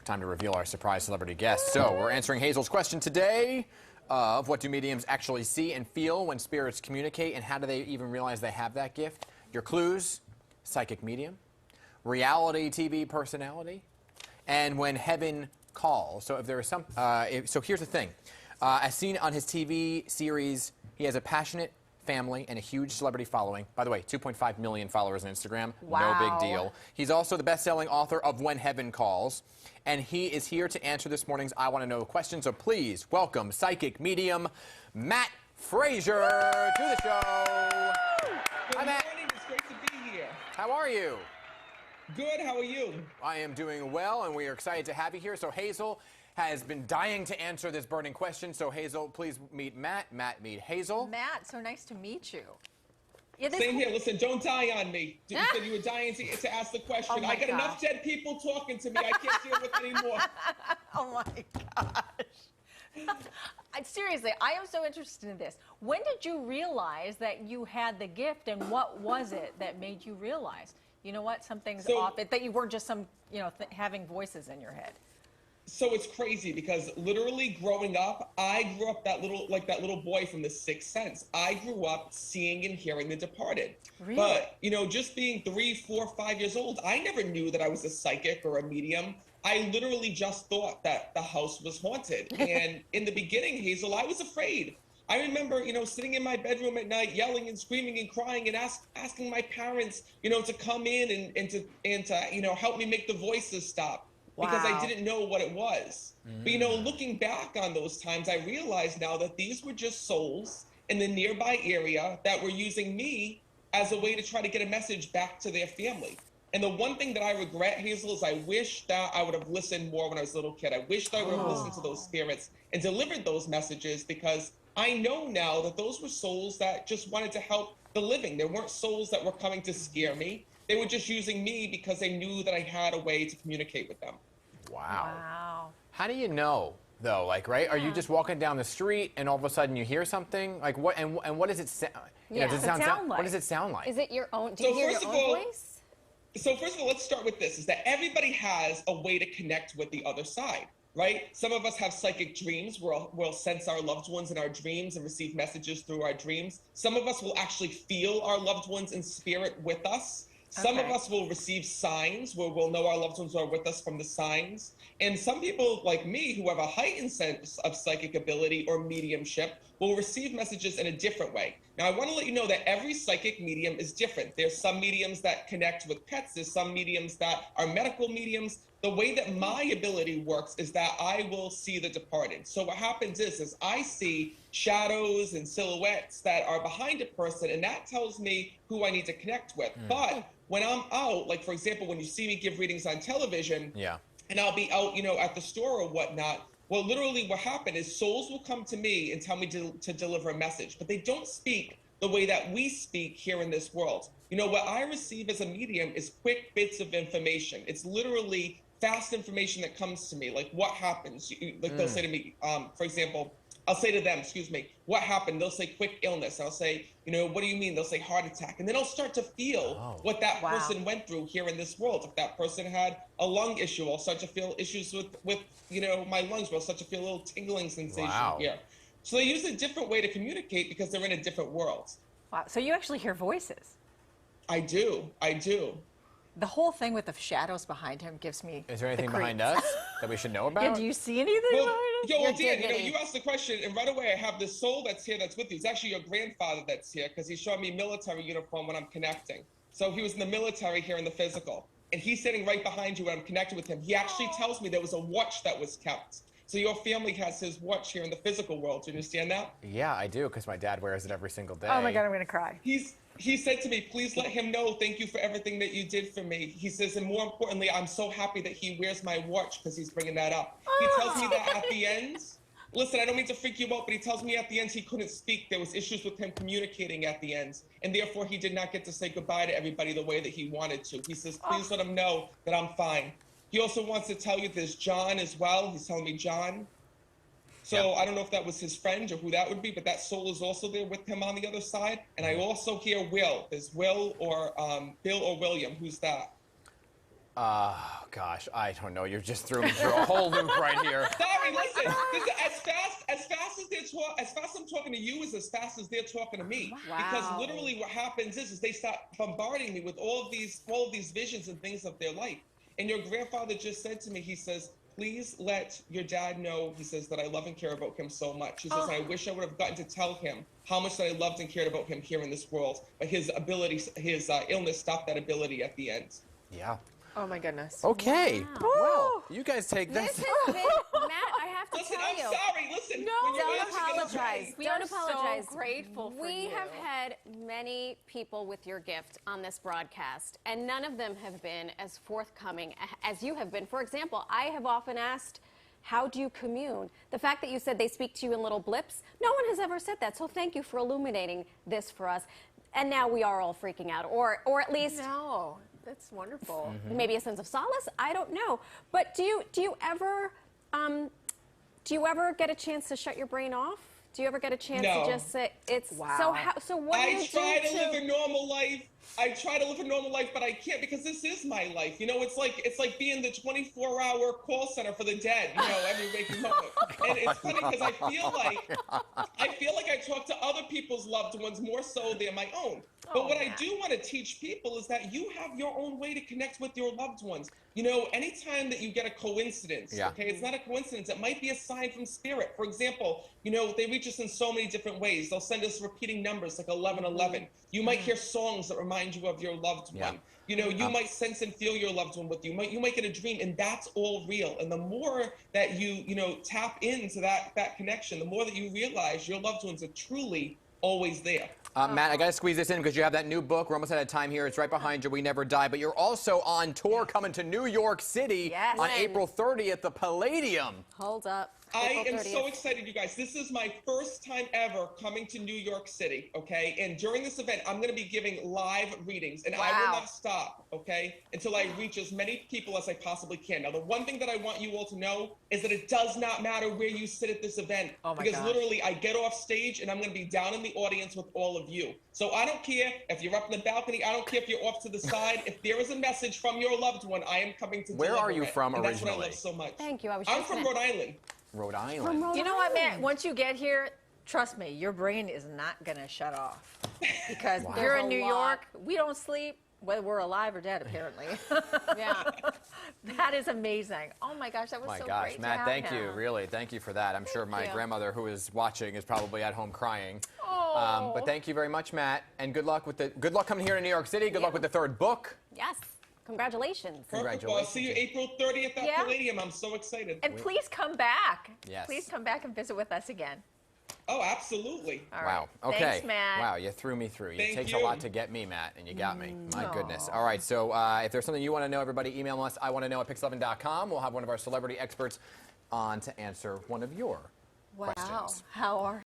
Time to reveal our surprise celebrity guest. So we're answering Hazel's question today of what do mediums actually see and feel when spirits communicate, and how do they even realize they have that gift? Your clues: psychic medium, reality TV personality, and when heaven calls. So if there is some, so here's the thing. As seen on his TV series, he has a passionate family and a huge celebrity following. By the way, 2.5 million followers on Instagram. Wow. No big deal. He's also the best-selling author of When Heaven Calls, and he is here to answer this morning's I Want to Know question. So please welcome psychic medium Matt Frazier to the show. Good Hi, Matt. morning. It's great to be here. How are you? Good. How are you? I am doing well, and we are excited to have you here. So Hazel has been dying to answer this burning question. So Hazel, please meet Matt. Matt, meet Hazel. Matt, so nice to meet you. Same here. Listen, don't die on me. You said you were dying to ask the question. Oh my I got enough dead people talking to me. I can't deal with anymore. Oh my gosh. Seriously, I am so interested in this. When did you realize that you had the gift, and what was it that made you realize, you know what, something's off, that you weren't just having voices in your head? So it's crazy because literally growing up, I grew up that little boy from The Sixth Sense. I grew up seeing and hearing the departed. Really? But, just being 3, 4, 5 years old, I never knew that I was a psychic or a medium. I literally just thought that the house was haunted. And in the beginning, Hazel, I was afraid. I remember, sitting in my bedroom at night, yelling and screaming and crying and asking my parents, to come in and to help me make the voices stop. Because I didn't know what it was. But, looking back on those times, I realize now that these were just souls in the nearby area that were using me as a way to try to get a message back to their family. And the one thing that I regret, Hazel, is I wish that I would have listened more when I was a little kid. I wish that I would have listened to those spirits and delivered those messages, because I know now that those were souls that just wanted to help the living. There weren't souls that were coming to scare me. They were just using me because they knew that I had a way to communicate with them. Wow. How do you know, though? Right? Are you just walking down the street and all of a sudden you hear something? What? And what does it sound? Does it sound like? What does it sound like? Is it your own? Do you hear your own voice? So first of all, let's start with this: is that everybody has a way to connect with the other side, right? Some of us have psychic dreams where we'll sense our loved ones in our dreams and receive messages through our dreams. Some of us will actually feel our loved ones in spirit with us. Some of us will receive signs where we'll know our loved ones are with us from the signs. And some people like me who have a heightened sense of psychic ability or mediumship will receive messages in a different way. Now, I want to let you know that every psychic medium is different. There's some mediums that connect with pets. There's some mediums that are medical mediums. The way that my ability works is that I will see the departed. So what happens is I see shadows and silhouettes that are behind a person, and that tells me who I need to connect with. But when I'm out, like for example, when you see me give readings on television, and I'll be out, at the store or whatnot, well, literally what happened is souls will come to me and tell me to deliver a message, but they don't speak the way that we speak here in this world. What I receive as a medium is quick bits of information. It's literally fast information that comes to me, like what happens. They'll say to me, for example, I'll say to them, excuse me, what happened? They'll say quick illness. I'll say, what do you mean? They'll say heart attack. And then I'll start to feel what that person went through here in this world. If that person had a lung issue, I'll start to feel issues with my lungs. I'll start to feel a little tingling sensation here. So they use a different way to communicate because they're in a different world. Wow. So you actually hear voices? I do. The whole thing with the shadows behind him gives me Is there anything behind us that we should know about? Yeah, do you see anything behind us? Dan, you asked the question, and right away I have this soul that's here that's with you. It's actually your grandfather that's here because he's showing me military uniform when I'm connecting. So he was in the military here in the physical. And he's sitting right behind you when I'm connected with him. He actually tells me there was a watch that was kept. So your family has his watch here in the physical world. Do you understand that? Yeah, I do, because my dad wears it every single day. Oh my God, I'm going to cry. He said to me, please let him know, thank you for everything that you did for me. He says, and more importantly, I'm so happy that he wears my watch because he's bringing that up. He tells me that at the end, listen, I don't mean to freak you out, but he tells me at the end he couldn't speak. There was issues with him communicating at the end. And therefore, he did not get to say goodbye to everybody the way that he wanted to. He says, please let him know that I'm fine. He also wants to tell you there's John as well. He's telling me John. So I don't know if that was his friend or who that would be, but that soul is also there with him on the other side. And I also hear Will. There's Will or Bill or William. Who's that? Gosh, I don't know. You just threw me through a whole loop right here. Sorry, listen. As fast I'm talking to you is as fast as they're talking to me. Wow. Because literally, what happens is they start bombarding me with all of these visions and things of their life. And your grandfather just said to me, he says, "Please let your dad know," he says, "that I love and care about him so much." He says, "I wish I would have gotten to tell him how much that I loved and cared about him here in this world. But his illness stopped that ability at the end." Yeah. Oh my goodness. Okay. Wow. Well, you guys take This this. has been, Matt, I have to Listen, tell I'm you. sorry. Listen. No, when you're don't answering it, I'm apologize. sorry. We Don't are apologize. so grateful for We you. have had many people with your gift on this broadcast, and none of them have been as forthcoming as you have been. For example, I have often asked, how do you commune? The fact that you said they speak to you in little blips, no one has ever said that. So thank you for illuminating this for us. And now we are all freaking out, or at least No, that's wonderful. maybe a sense of solace. I don't know. But do you ever get a chance to shut your brain off? Do you ever get a chance No. to just say it's Wow. so what do you I try do to live a normal life. I try to live a normal life, but I can't because this is my life. You know, it's like being the 24-hour call center for the dead. You know, every waking moment. And it's funny because I feel like I talk to other people's loved ones more so than my own. But what I do want to teach people is that you have your own way to connect with your loved ones. You know, anytime that you get a coincidence, okay, it's not a coincidence. It might be a sign from spirit. For example, you know, they reach us in so many different ways. They'll send us repeating numbers like 1111. You might hear songs that remind you of your loved one. You know, you might sense and feel your loved one with you. You might get a dream, and that's all real. And the more that you tap into that connection, the more that you realize your loved ones are truly always there. Matt, I got to squeeze this in because you have that new book. We're almost out of time here. It's right behind you, We Never Die. But you're also on tour coming to New York City Yes. on April 30th, the Palladium. Hold up. I April am 30th. so excited, you guys. This is my first time ever coming to New York City, okay? And during this event, I'm going to be giving live readings, and I will not stop, okay, until I reach as many people as I possibly can. Now, the one thing that I want you all to know is that it does not matter where you sit at this event, because literally I get off stage and I'm going to be down in the audience with all of you. So I don't care if you're up in the balcony. I don't care if you're off to the side. If there is a message from your loved one, I am coming to deliver it. Where are you from and that's what I originally? love so much. Thank you. I'm from Rhode Island. Rhode Island. You know what, Matt? Once you get here, trust me, your brain is not going to shut off. Because you're There's in a New lot. York, we don't sleep, whether we're alive or dead, apparently. Yeah. That is amazing. Oh my gosh, that was My so gosh, great. Matt, to thank have you. him. Really, thank you for that. I'm sure my you. grandmother who is watching is probably at home crying. Oh. But thank you very much, Matt, and good luck coming here to New York City. Good luck with the third book. Yes. Congratulations. Perfect. Well, I'll see you April 30th at Palladium. I'm so excited. And please come back. Yes. Please come back and visit with us again. Oh, absolutely. All Wow. right. Okay. Thanks, Matt. Wow, you threw me through. It Thank takes a you. lot to get me, Matt, and you got me. My goodness. All right. So if there's something you want to know, everybody, email us. I want to know at pix11.com. We'll have one of our celebrity experts on to answer one of your questions. How are